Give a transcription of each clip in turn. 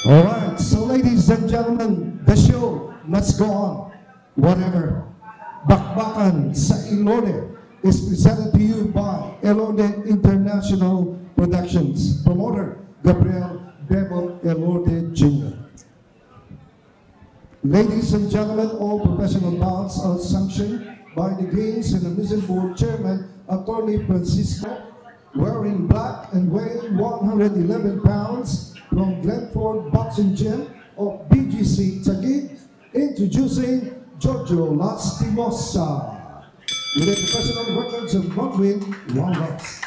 All right, so ladies and gentlemen, the show must go on. Whatever. Bakbakan sa Elorde is presented to you by Elorde International Productions. Promoter, Gabriel Bebel Elorde Jr. Ladies and gentlemen, all professional bouts are sanctioned by the Games and Amusement Board Chairman, Attorney Francisco, wearing black and weighing 111 pounds from Glenford Boxing Gym of BGC Taguig, introducing Jojo Lastimosa with a professional records of 1 win, 1 loss.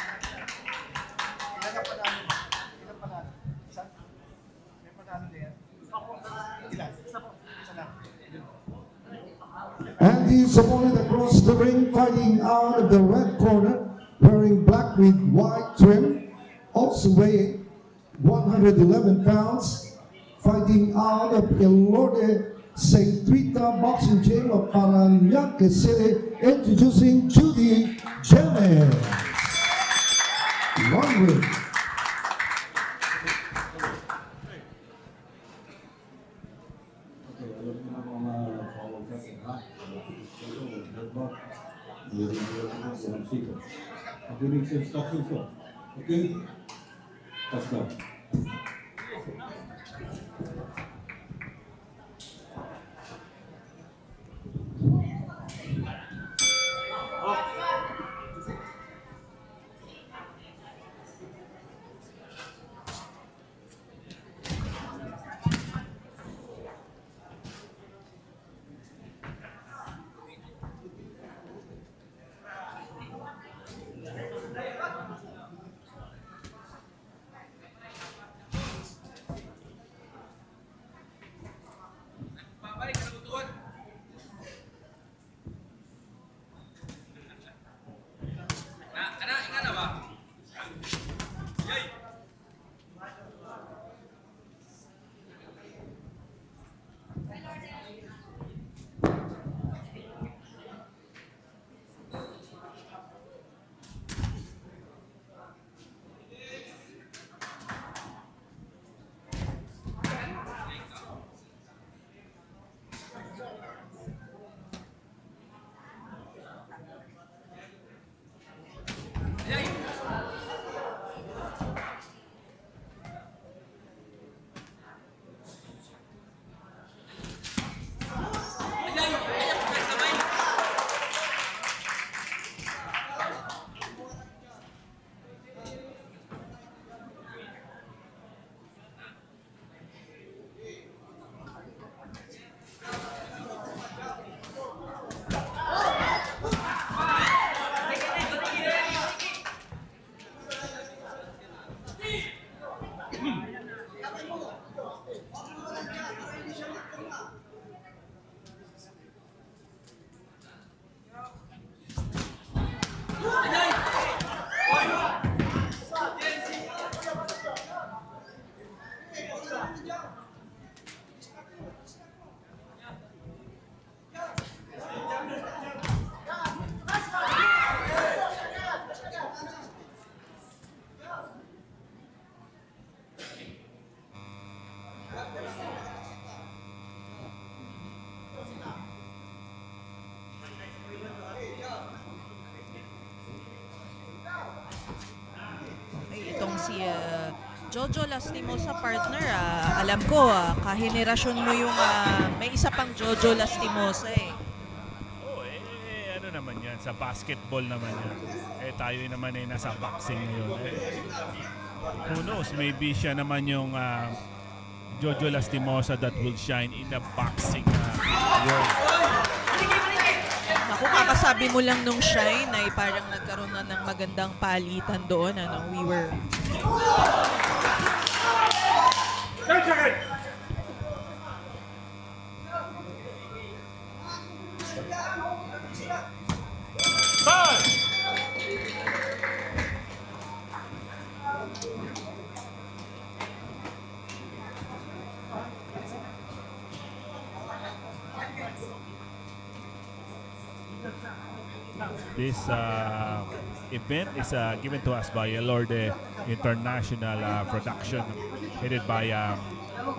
And his opponent across the ring, fighting out of the red corner, wearing black with white trim, also weighing 111 pounds, fighting out of Elorde St. Rita Boxing Gym of Parañaque City, introducing Judy James. 1 win. Okay, next instruction so. Okay? Let's go. Itong si Jojo Lastimosa partner, alam ko kahenerasyon mo yung may isa pang Jojo Lastimosa eh. Oh, ano naman yan, sa basketball naman yan. Tayo naman ay nasa boxing ngayon. Who knows, maybe siya naman yung Jojo Lastimosa that will shine in the boxing world. Naku, kakasabi mo lang nung shine ay parang nagkaroon na ng magandang palitan doon. We were... This event is given to us by Elorde International Production, headed by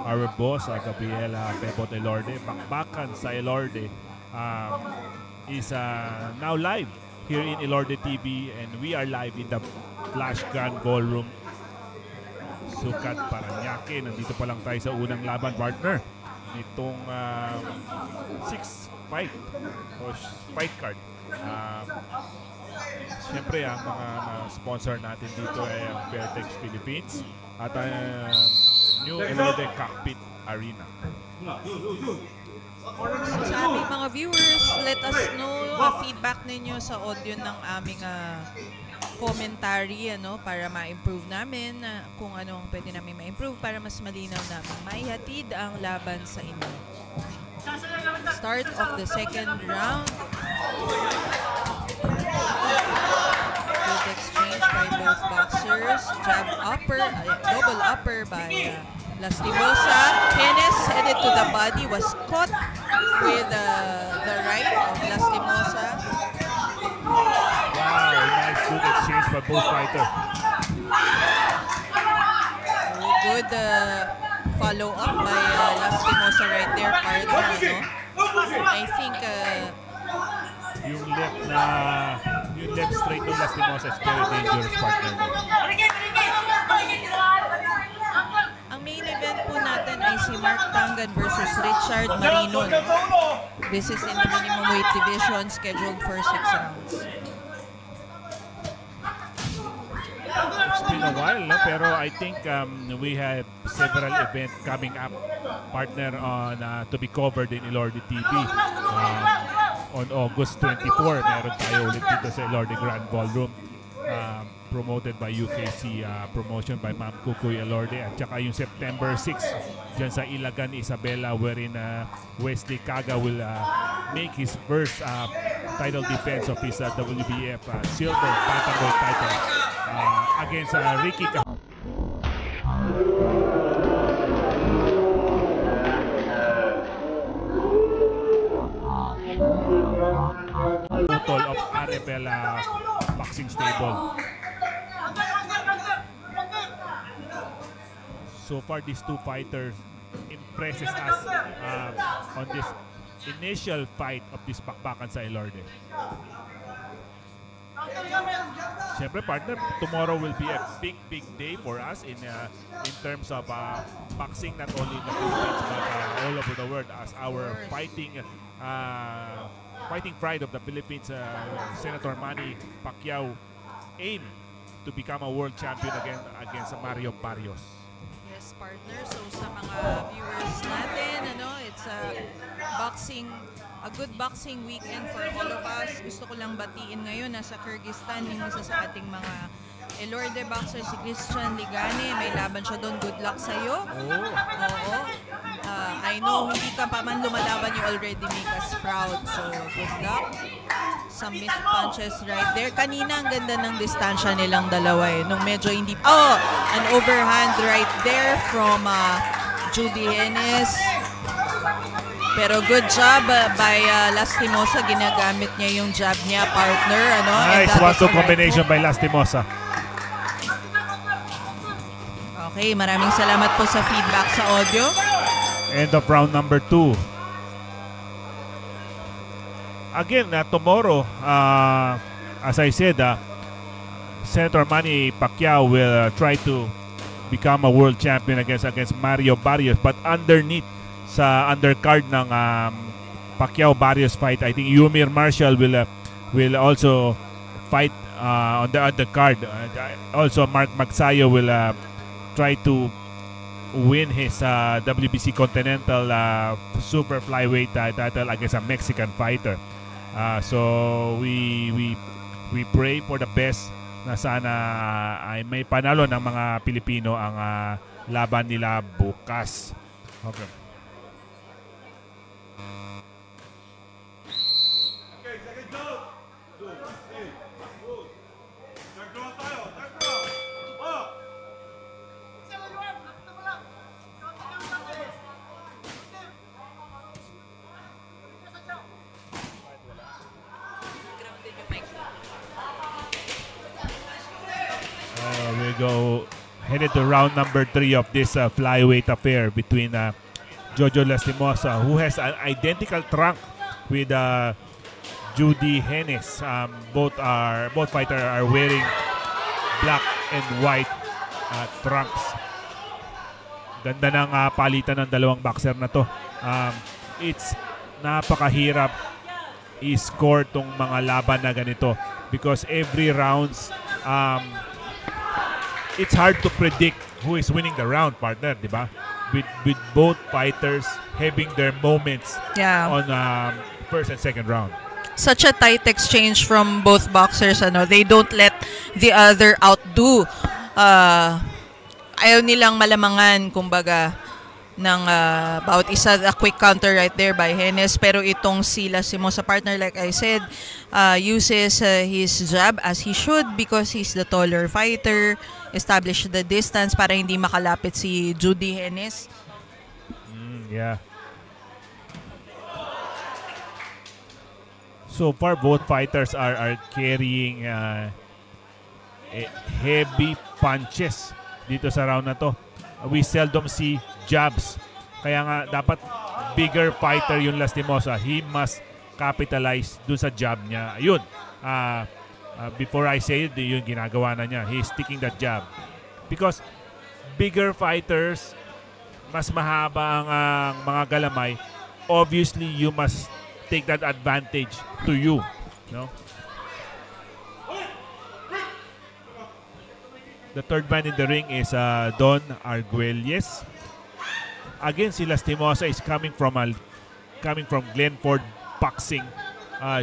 our boss, Gabriela Bebot Elorde. Bakbakan sa Elorde is now live here in Elorde TV, and we are live in the Flash Grand Ballroom, Sukat, Parañaque. Nandito pa lang tayo sa unang laban, partner, nitong 6 fight o fight card. Siyempre, ang mga sponsor natin dito ay ang Vertex Philippines at New Elorde Cockpit Arena. Sa aming mga viewers, let us know feedback ninyo sa audio ng aming commentary, para ma-improve namin kung ano ang pwede namin ma-improve para mas malinaw namin maihatid ang laban sa inyo. Start of the second round. Good exchange by both boxers. Jab upper, double upper by Lastimosa. Penis headed to the body, was caught with the right of Lastimosa. Wow, nice good exchange by both fighters. Good follow-up by Lastimosa right there, partner. I think yung left straight ng Lastimosa is very dangerous, partner. ang main event po natin ay si Mark Tangan versus Richard Marino. This is in the minimum weight division, scheduled for 6 rounds. It's been a while, no? Pero I think we have several events coming up, partner, on to be covered in Elorde TV. On August 24, meron tayo ulit dito sa Elorde Grand Ballroom, promoted by UKC, promotion by Ma'am Kukoy Elorde. At saka yung September 6 dyan sa Ilagan, Isabela, wherein Wesley Kaga will make his first title defense of his WBF silver bantamweight title against Ricky Utol of Arabella Boxing Stable. So far, these two fighters impresses us on this initial fight of this bakbakan sa Elorde. Siyempre, partner, tomorrow will be a big day for us in terms of boxing, not only in the Philippines but all over the world, as our fighting pride of the Philippines, Senator Manny Pacquiao, aim to become a world champion against Mario Barrios. Yes, partner. So sa mga viewers natin, it's a good boxing weekend for all of us. Gusto ko lang batiin ngayon, nasa Kyrgyzstan yung isa sa ating mga Elorde boxer, si Christian Ligane. May laban siya doon. Good luck sa'yo. Oo. I know hindi ka pa man lumalaban, you already make us proud. So, good luck. Some missed punches right there. Kanina, ang ganda ng distansya nilang dalawa nung medyo hindi... an overhand right there from Judy Hennes. Pero good job by Lastimosa. Ginagamit niya yung jab niya, partner. Nice one-two combination by Lastimosa. Okay, maraming salamat po sa feedback sa audio. End of round number 2. Again, tomorrow, as I said, Senator Manny Pacquiao will try to become a world champion against Mario Barrios. But underneath, sa undercard ng Pacquiao-Barrios fight, I think Yumir Marshall will also fight on the undercard. Also, Mark Magsayo will try to win his WBC Continental Super Flyweight title against a Mexican fighter. So we pray for the best na sana ay may panalo ng mga Pilipino ang laban nila bukas. Okay. headed to round number 3 of this flyweight affair between Jojo Lastimosa, who has an identical trunk with Judy Hennes. Both fighters are wearing black and white trunks. Ganda ng palitan ng dalawang boxer na to. It's napakahirap i-score tong mga laban na ganito because every rounds it's hard to predict who is winning the round, partner, di ba? With both fighters having their moments on first and second round. Such a tight exchange from both boxers. They don't let the other outdo. Ayaw nilang malamangan, kumbaga, ng bawat isa. A quick counter right there by Hennes. Pero itong si Lastimosa, partner, like I said, uses his jab as he should because he's the taller fighter. Establish the distance para hindi makalapit si Judy Hennes. Yeah. So far, both fighters are carrying heavy punches dito sa round na to. We seldom see jabs. Kaya nga, dapat bigger fighter yung Lastimosa. He must capitalize dun sa jab niya. Ayun. Before I say it, yun ginagawa na niya. He's sticking that jab. Because bigger fighters, mas mahaba ang mga galamay. Obviously, you must take that advantage to you. No? The third man in the ring is Don Arguelles. Again, si Lastimosa is coming from Glenford Boxing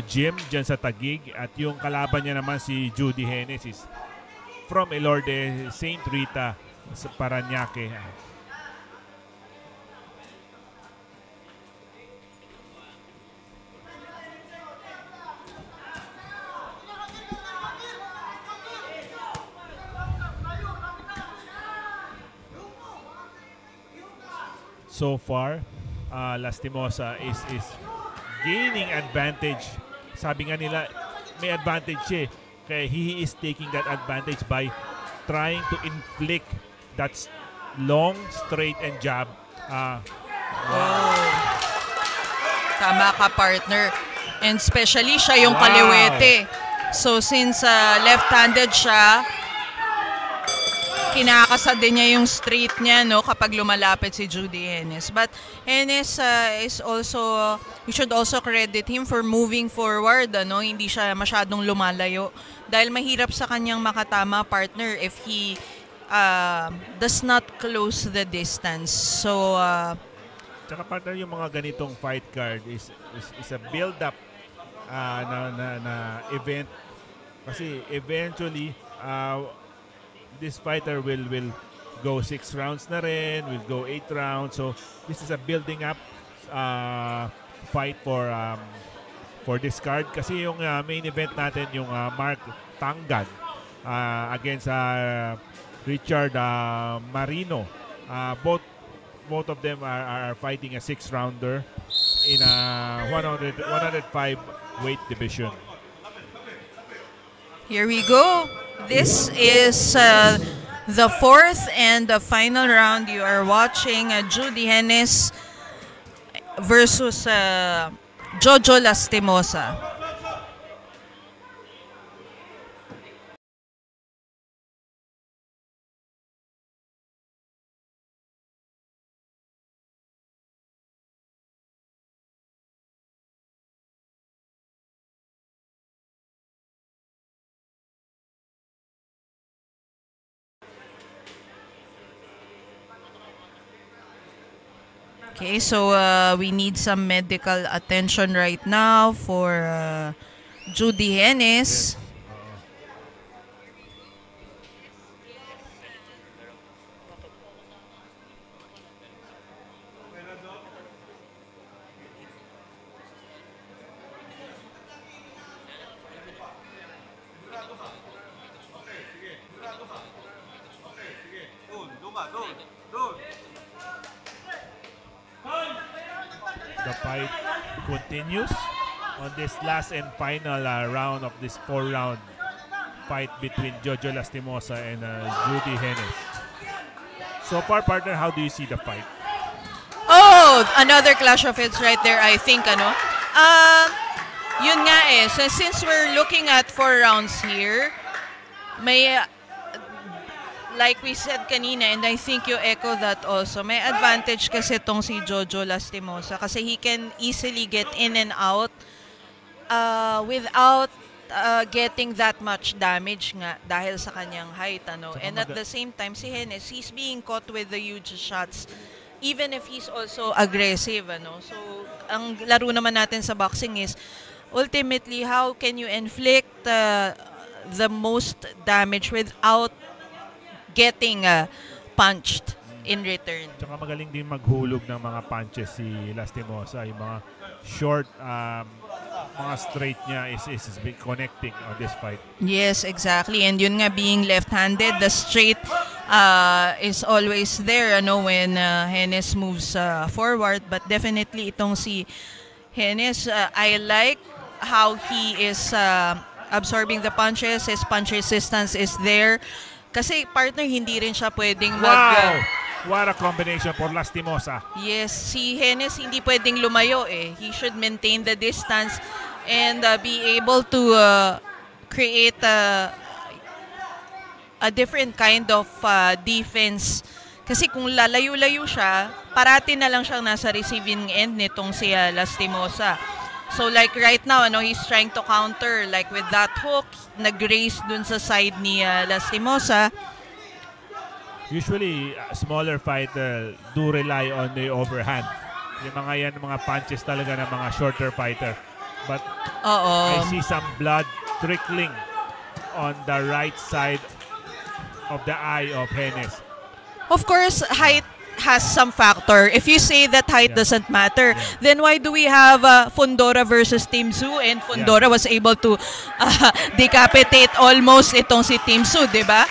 Gym dyan sa Taguig. At yung kalaban niya naman si Judy Hennes is from Elorde, St. Rita sa Parañaque. So far, Lastimosa is gaining advantage. Sabi nga nila, may advantage siya. Kaya he is taking that advantage by trying to inflict that long, straight, and jab. Tama ka, partner. And especially, siya yung kaliwete. So, since left-handed siya, kinakasad din niya yung straight niya, no, kapag lumalapit si Judy Hennes. But Hennes is also, we should also credit him for moving forward, hindi siya masyadong lumalayo. Dahil mahirap sa kanyang makatama, partner, if he does not close the distance. So, tsaka partner, yung mga ganitong fight card is a build-up na event. Kasi eventually, this fighter will go 6 rounds na rin, will go 8 rounds. So this is a building up fight for this card. Kasi yung main event natin, yung Mark Tangan against Richard Marino. Both of them are fighting a 6-rounder in a 105 weight division. Here we go. This is the fourth and the final round. You are watching Judy Hennes versus Jojo Lastimosa. Okay, so we need some medical attention right now for Judy Hennes. The fight continues on this last and final round of this 4-round fight between Jojo Lastimosa and Judy Hennes. So far, partner, how do you see the fight? Oh, another clash of heads right there, I think, ano. Yun nga eh, so since we're looking at 4 rounds here, may, like we said kanina, and I think you echo that also, may advantage kasi tong si Jojo Lastimosa kasi he can easily get in and out without getting that much damage nga dahil sa kanyang height, ano. And at the same time, si Hennes, he's being caught with the huge shots even if he's also aggressive, ano. So, ang laro naman natin sa boxing is ultimately, how can you inflict the most damage without getting punched in return? Tsaka magaling din maghulog ng mga punches si Lastimosa. Yung mga short, mga straight niya is connecting on this fight. Yes, exactly. And yun nga, being left-handed, the straight is always there, ano, when Hennes moves forward. But definitely, itong si Hennes, I like how he is absorbing the punches. His punch resistance is there. Kasi partner, hindi rin siya pwedeng Wow! What a combination for Lastimosa. Yes, si Hennes hindi pwedeng lumayo eh. He should maintain the distance and be able to create a different kind of defense. Kasi kung lalayo-layo siya, parati na lang siyang nasa receiving end nitong si Lastimosa. So like right now, ano, he's trying to counter like with that hook, nag-race dun sa side ni Lastimosa. Usually, smaller fighter do rely on the overhand. Yung mga yan, mga punches talaga ng mga shorter fighter. But I see some blood trickling on the right side of the eye of Hennes. Of course, height has some factor. If you say that height doesn't matter, then why do we have Fundora versus Team Su, and Fundora was able to decapitate almost itong si Team Su, di ba?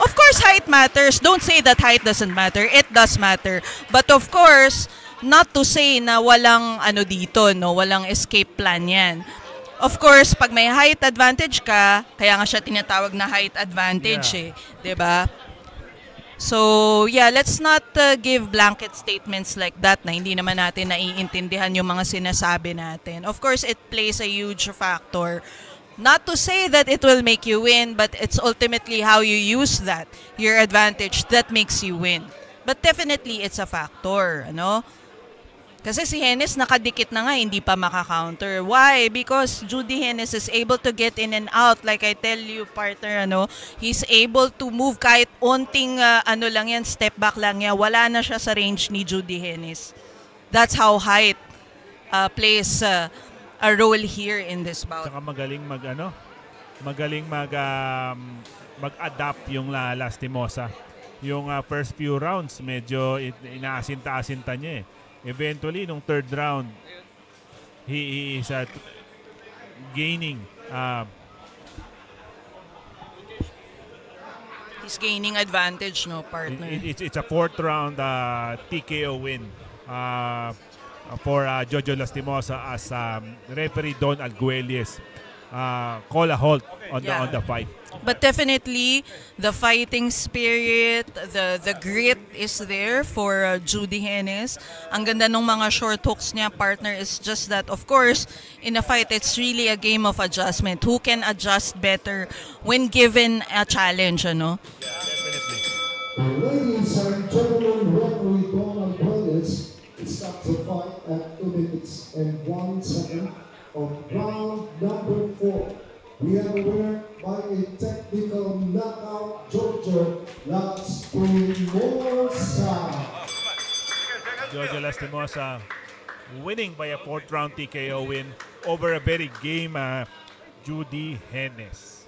Of course, height matters. Don't say that height doesn't matter. It does matter. But of course, not to say na walang ano dito, no, walang escape plan yan. Of course, pag may height advantage ka, kaya nga siya tinatawag na height advantage eh, 'di ba? So, yeah, let's not give blanket statements like that na hindi naman natin naiintindihan yung mga sinasabi natin. Of course, it plays a huge factor. Not to say that it will make you win, but it's ultimately how you use that, your advantage, that makes you win. But definitely, it's a factor, ano? Kasi si Hennes nakadikit na nga, hindi pa maka-counter. Why? Because Judy Hennes is able to get in and out. Like I tell you, partner, ano, he's able to move kahit onting, ano lang yan, step back lang yan. Wala na siya sa range ni Judy Hennes. That's how height plays a role here in this bout. Saka magaling mag-adapt yung Lastimosa. Yung first few rounds, medyo inaasinta-asinta niya eh. Eventually, nung third round, he is gaining. He's gaining advantage, no, partner? It's a fourth round TKO win for Jojo Lastimosa as referee Don Arguelles call a halt on the fight. But definitely, the fighting spirit, the grit is there for Judy Hennes. Ang ganda ng mga short hooks niya, partner, is just that, of course, in a fight, it's really a game of adjustment. Who can adjust better when given a challenge, ano? Definitely. Ladies and gentlemen, referee Don Arguelles stops the fight at 2 minutes and 1 second of round number 4. We have a winner by a technical knockout, Jojo Lastimosa. Jojo Lastimosa winning by a fourth round TKO win over a very game Judy Hennes.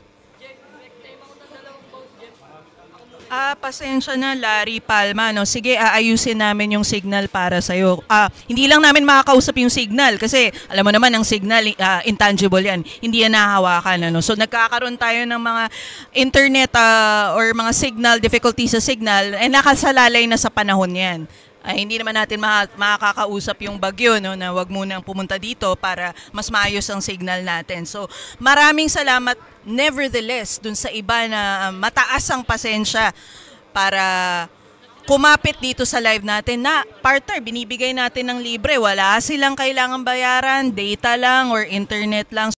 Pasensya na, Larry Palma. No? Sige, aayusin namin yung signal para sa'yo. Hindi lang namin makakausap yung signal kasi alam mo naman, ang signal, intangible yan. Hindi yan nahahawakan. Ano? So nagkakaroon tayo ng mga internet or mga signal, difficulty sa signal, nakasalalay na sa panahon yan. Hindi naman natin makakausap yung bagyo, no, na wag munang pumunta dito para mas maayos ang signal natin. So maraming salamat nevertheless dun sa iba na mataas ang pasensya para kumapit dito sa live natin na partner, binibigay natin ng libre. Wala silang kailangan bayaran, data lang or internet lang.